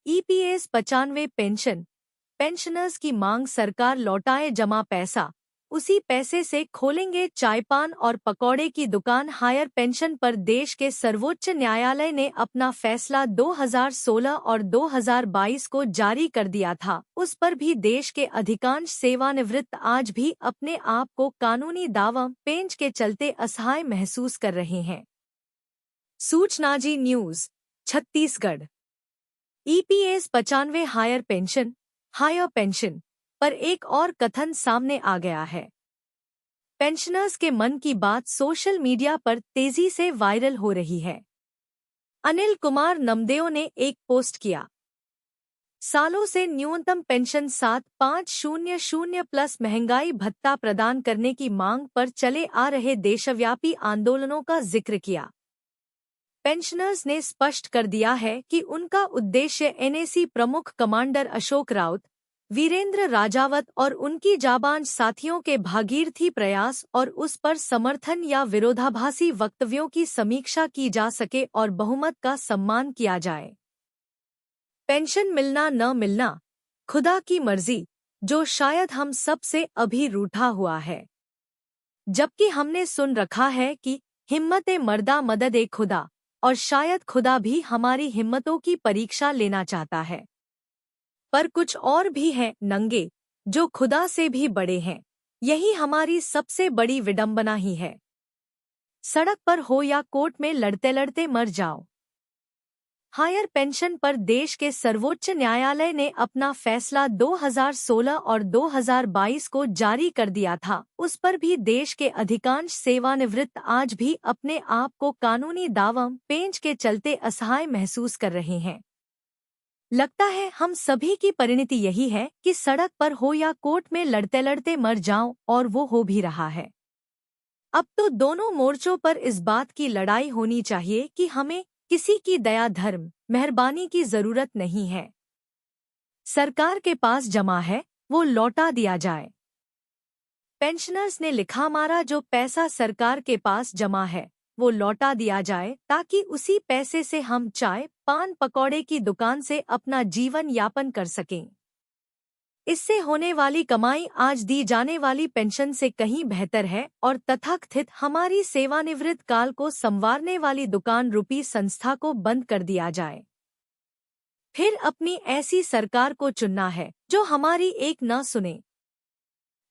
EPS 95 pension pensioners की मांग, सरकार लौटाए जमा पैसा, उसी पैसे से खोलेंगे चाय पान और पकौड़े की दुकान। हायर पेंशन पर देश के सर्वोच्च न्यायालय ने अपना फैसला 2016 और 2022 को जारी कर दिया था। उस पर भी देश के अधिकांश सेवानिवृत्त आज भी अपने आप को कानूनी दावा पेंच के चलते असहाय महसूस कर रहे हैं। सूचना Zee news Chhattisgarh. EPS 95 higher pension पर एक और कथन सामने आ गया है। पेंशनर्स के मन की बात सोशल मीडिया पर तेजी से वायरल हो रही है। अनिल कुमार नमदेव ने एक पोस्ट किया, सालों से न्यूनतम पेंशन 7500 प्लस महंगाई भत्ता प्रदान करने की मांग पर चले आ रहे देशव्यापी आंदोलनों का जिक्र किया। पेंशनर्स ने स्पष्ट कर दिया है कि उनका उद्देश्य एनएसी प्रमुख कमांडर अशोक राउत, वीरेंद्र राजावत और उनकी जाबांज साथियों के भागीरथी प्रयास और उस पर समर्थन या विरोधाभासी वक्तव्यों की समीक्षा की जा सके और बहुमत का सम्मान किया जाए। पेंशन मिलना न मिलना खुदा की मर्जी, जो शायद हम सब से अभी रूठा हुआ है, जबकि हमने सुन रखा है कि हिम्मत मर्दा मदद ए खुदा, और शायद खुदा भी हमारी हिम्मतों की परीक्षा लेना चाहता है। पर कुछ और भी हैं नंगे, जो खुदा से भी बड़े हैं। यही हमारी सबसे बड़ी विडंबना ही है। सड़क पर हो या कोर्ट में लड़ते लड़ते मर जाओ। हायर पेंशन पर देश के सर्वोच्च न्यायालय ने अपना फैसला 2016 और 2022 को जारी कर दिया था। उस पर भी देश के अधिकांश सेवानिवृत्त आज भी अपने आप को कानूनी दावा पेंच के चलते असहाय महसूस कर रहे हैं। लगता है हम सभी की परिणति यही है कि सड़क पर हो या कोर्ट में लड़ते लड़ते मर जाओ, और वो हो भी रहा है। अब तो दोनों मोर्चों पर इस बात की लड़ाई होनी चाहिए कि हमें किसी की दया धर्म मेहरबानी की जरूरत नहीं है। सरकार के पास जमा है, वो लौटा दिया जाए। पेंशनर्स ने लिखा, हमारा जो पैसा सरकार के पास जमा है वो लौटा दिया जाए, ताकि उसी पैसे से हम चाय पान पकौड़े की दुकान से अपना जीवन यापन कर सकें। इससे होने वाली कमाई आज दी जाने वाली पेंशन से कहीं बेहतर है, और तथाकथित हमारी सेवानिवृत्त काल को संवारने वाली दुकान रूपी संस्था को बंद कर दिया जाए। फिर अपनी ऐसी सरकार को चुनना है जो हमारी एक न सुने।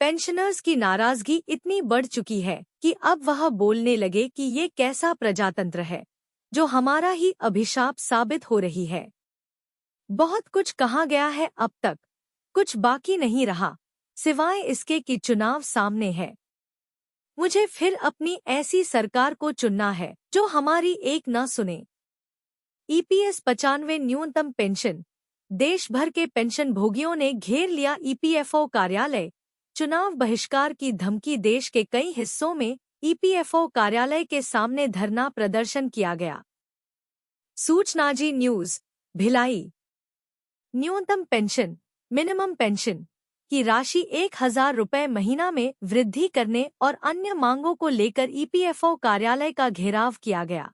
पेंशनर्स की नाराजगी इतनी बढ़ चुकी है कि अब वह बोलने लगे कि ये कैसा प्रजातंत्र है, जो हमारा ही अभिशाप साबित हो रही है। बहुत कुछ कहा गया है, अब तक कुछ बाकी नहीं रहा, सिवाय इसके कि चुनाव सामने है। मुझे फिर अपनी ऐसी सरकार को चुनना है जो हमारी एक न सुने। ईपीएस 95 न्यूनतम पेंशन। देश भर के पेंशन भोगियों ने घेर लिया ईपीएफओ कार्यालय। चुनाव बहिष्कार की धमकी। देश के कई हिस्सों में ईपीएफओ कार्यालय के सामने धरना प्रदर्शन किया गया। सूचना जी न्यूज भिलाई। न्यूनतम पेंशन मिनिमम पेंशन की राशि 1000 रुपये महीना में वृद्धि करने और अन्य मांगों को लेकर ईपीएफओ कार्यालय का घेराव किया गया।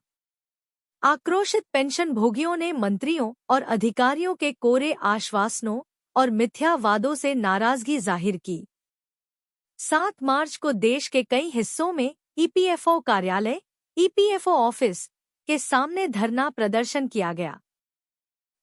आक्रोशित पेंशन भोगियों ने मंत्रियों और अधिकारियों के कोरे आश्वासनों और मिथ्या वादों से नाराजगी जाहिर की। 7 मार्च को देश के कई हिस्सों में ईपीएफओ कार्यालय ईपीएफओ ऑफिस के सामने धरना प्रदर्शन किया गया।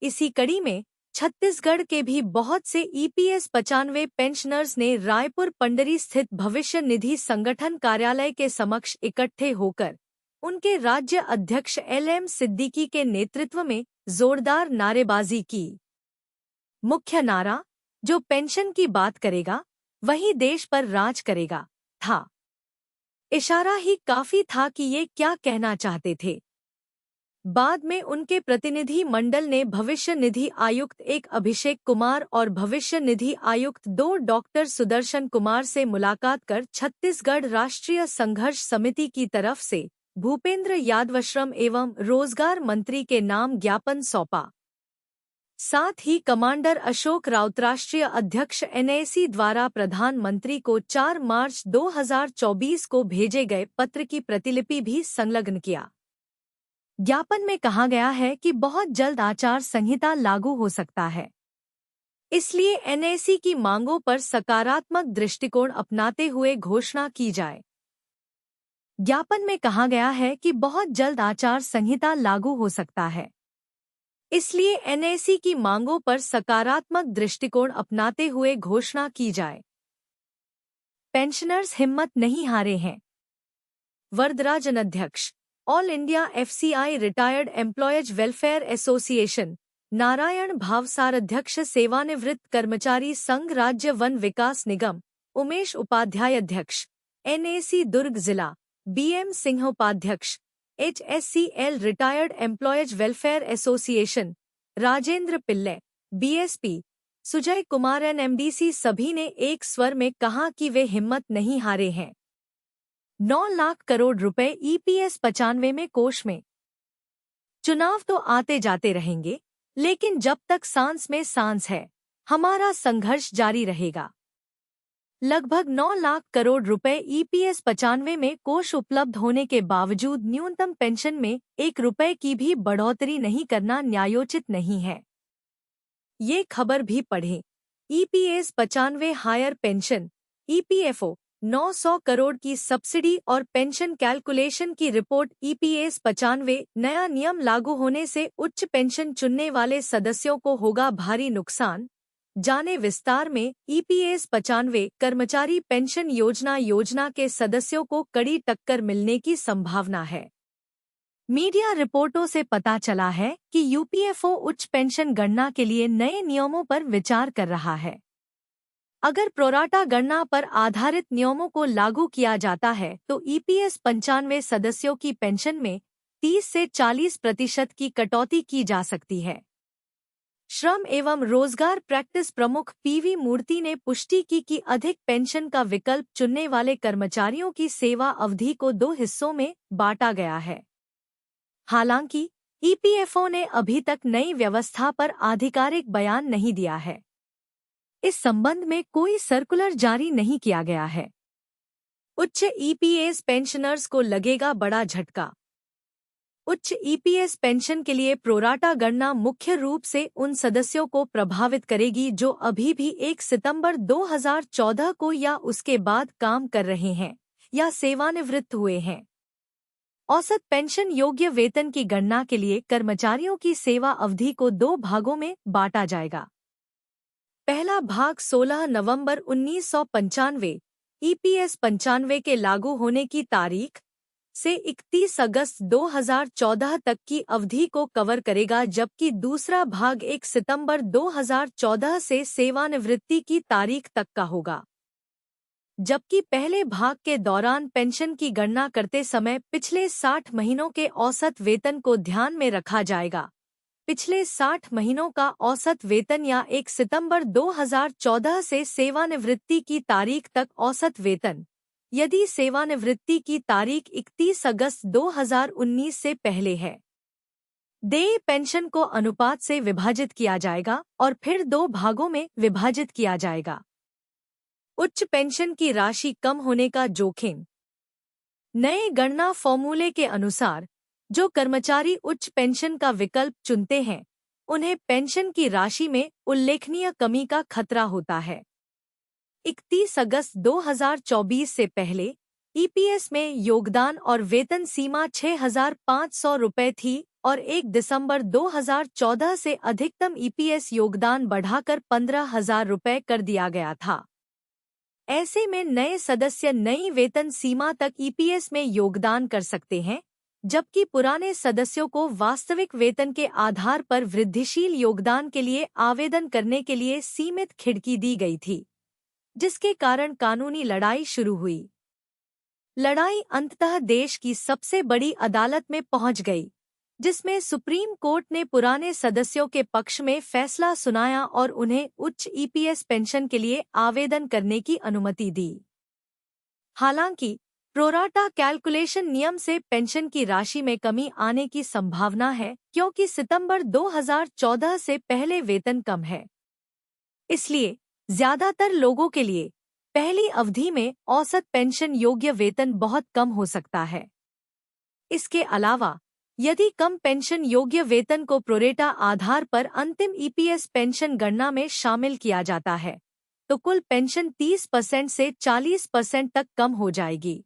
इसी कड़ी में छत्तीसगढ़ के भी बहुत से ईपीएस 95 पेंशनर्स ने रायपुर पंडरी स्थित भविष्य निधि संगठन कार्यालय के समक्ष इकट्ठे होकर उनके राज्य अध्यक्ष एलएम सिद्दीकी के नेतृत्व में जोरदार नारेबाजी की। मुख्य नारा, जो पेंशन की बात करेगा वही देश पर राज करेगा, था। इशारा ही काफी था कि ये क्या कहना चाहते थे। बाद में उनके प्रतिनिधि मंडल ने भविष्य निधि आयुक्त 1 अभिषेक कुमार और भविष्य निधि आयुक्त 2 डॉक्टर सुदर्शन कुमार से मुलाकात कर छत्तीसगढ़ राष्ट्रीय संघर्ष समिति की तरफ से भूपेंद्र यादव श्रम एवं रोजगार मंत्री के नाम ज्ञापन सौंपा। साथ ही कमांडर अशोक राउत राष्ट्रीय अध्यक्ष एनएसी द्वारा प्रधानमंत्री को 4 मार्च 2024 को भेजे गए पत्र की प्रतिलिपि भी संलग्न किया। ज्ञापन में कहा गया है कि बहुत जल्द आचार संहिता लागू हो सकता है, इसलिए एनएसी की मांगों पर सकारात्मक दृष्टिकोण अपनाते हुए घोषणा की जाए। ज्ञापन में कहा गया है कि बहुत जल्द आचार संहिता लागू हो सकता है, इसलिए एनएसी की मांगों पर सकारात्मक दृष्टिकोण अपनाते हुए घोषणा की जाए। पेंशनर्स हिम्मत नहीं हारे हैं। वरदराजन अध्यक्ष, all India FCI retired employees welfare association, Narayan Bhavsar अध्यक्ष, सेवानिवृत्त कर्मचारी संघ राज्य वन विकास निगम, उमेश उपाध्याय अध्यक्ष, एनएसी दुर्ग जिला, बीएम सिंह उपाध्यक्ष, HSCL retired employees welfare association, Rajendra Pillai, BSP, Sujay Kumar NMDC सभी ने एक स्वर में कहा कि वे हिम्मत नहीं हारे हैं। 9 लाख करोड़ रुपए ईपीएस 95वें कोष में। चुनाव तो आते जाते रहेंगे, लेकिन जब तक सांस में सांस है, हमारा संघर्ष जारी रहेगा। लगभग 9 लाख करोड़ रुपए ईपीएस 95 में कोष उपलब्ध होने के बावजूद न्यूनतम पेंशन में 1 रुपए की भी बढ़ोतरी नहीं करना न्यायोचित नहीं है। ये खबर भी पढ़ें। EPS 95 higher pension, EPFO 900 crore की सब्सिडी और पेंशन कैलकुलेशन की रिपोर्ट। ईपीएस 95 नया नियम लागू होने से उच्च पेंशन चुनने वाले सदस्यों को होगा भारी नुकसान। जाने विस्तार में। ईपीएस 95 कर्मचारी पेंशन योजना के सदस्यों को कड़ी टक्कर मिलने की संभावना है। मीडिया रिपोर्टों से पता चला है कि यूपीएफओ उच्च पेंशन गणना के लिए नए नियमों पर विचार कर रहा है। अगर प्रोराटा गणना पर आधारित नियमों को लागू किया जाता है तो ईपीएस 95 सदस्यों की पेंशन में 30 से 40% की कटौती की जा सकती है। श्रम एवं रोजगार प्रैक्टिस प्रमुख पीवी मूर्ति ने पुष्टि की कि अधिक पेंशन का विकल्प चुनने वाले कर्मचारियों की सेवा अवधि को 2 हिस्सों में बांटा गया है। हालांकि ईपीएफओ ने अभी तक नई व्यवस्था पर आधिकारिक बयान नहीं दिया है। इस संबंध में कोई सर्कुलर जारी नहीं किया गया है। उच्च ईपीएस पेंशनर्स को लगेगा बड़ा झटका। उच्च ईपीएस पेंशन के लिए प्रोराटा गणना मुख्य रूप से उन सदस्यों को प्रभावित करेगी जो अभी भी 1 सितंबर 2014 को या उसके बाद काम कर रहे हैं या सेवानिवृत्त हुए हैं। औसत पेंशन योग्य वेतन की गणना के लिए कर्मचारियों की सेवा अवधि को 2 भागों में बांटा जाएगा। पहला भाग 16 नवंबर 1995 ईपीएस 95 के लागू होने की तारीख से 31 अगस्त 2014 तक की अवधि को कवर करेगा, जबकि दूसरा भाग 1 सितंबर 2014 से सेवानिवृत्ति की तारीख तक का होगा। जबकि पहले भाग के दौरान पेंशन की गणना करते समय पिछले 60 महीनों के औसत वेतन को ध्यान में रखा जाएगा। पिछले 60 महीनों का औसत वेतन या 1 सितंबर 2014 से सेवानिवृत्ति की तारीख तक औसत वेतन, यदि सेवानिवृत्ति की तारीख 31 अगस्त 2019 से पहले है। देय पेंशन को अनुपात से विभाजित किया जाएगा और फिर 2 भागों में विभाजित किया जाएगा। उच्च पेंशन की राशि कम होने का जोखिम। नए गणना फॉर्मूले के अनुसार जो कर्मचारी उच्च पेंशन का विकल्प चुनते हैं, उन्हें पेंशन की राशि में उल्लेखनीय कमी का खतरा होता है। 31 अगस्त 2024 से पहले ईपीएस में योगदान और वेतन सीमा 6,500 रुपये थी और 1 दिसंबर 2014 से अधिकतम ईपीएस योगदान बढ़ाकर 15,000 रुपये कर दिया गया था। ऐसे में नए सदस्य नई वेतन सीमा तक ईपीएस में योगदान कर सकते हैं, जबकि पुराने सदस्यों को वास्तविक वेतन के आधार पर वृद्धिशील योगदान के लिए आवेदन करने के लिए सीमित खिड़की दी गई थी, जिसके कारण कानूनी लड़ाई शुरू हुई। लड़ाई अंततः देश की सबसे बड़ी अदालत में पहुंच गई, जिसमें सुप्रीम कोर्ट ने पुराने सदस्यों के पक्ष में फैसला सुनाया और उन्हें उच्च ईपीएस पेंशन के लिए आवेदन करने की अनुमति दी। हालांकि प्रोराटा कैलकुलेशन नियम से पेंशन की राशि में कमी आने की संभावना है, क्योंकि सितंबर 2014 से पहले वेतन कम है। इसलिए ज्यादातर लोगों के लिए पहली अवधि में औसत पेंशन योग्य वेतन बहुत कम हो सकता है। इसके अलावा यदि कम पेंशन योग्य वेतन को प्रोरेटा आधार पर अंतिम ईपीएस पेंशन गणना में शामिल किया जाता है तो कुल पेंशन 30% से 40% तक कम हो जाएगी।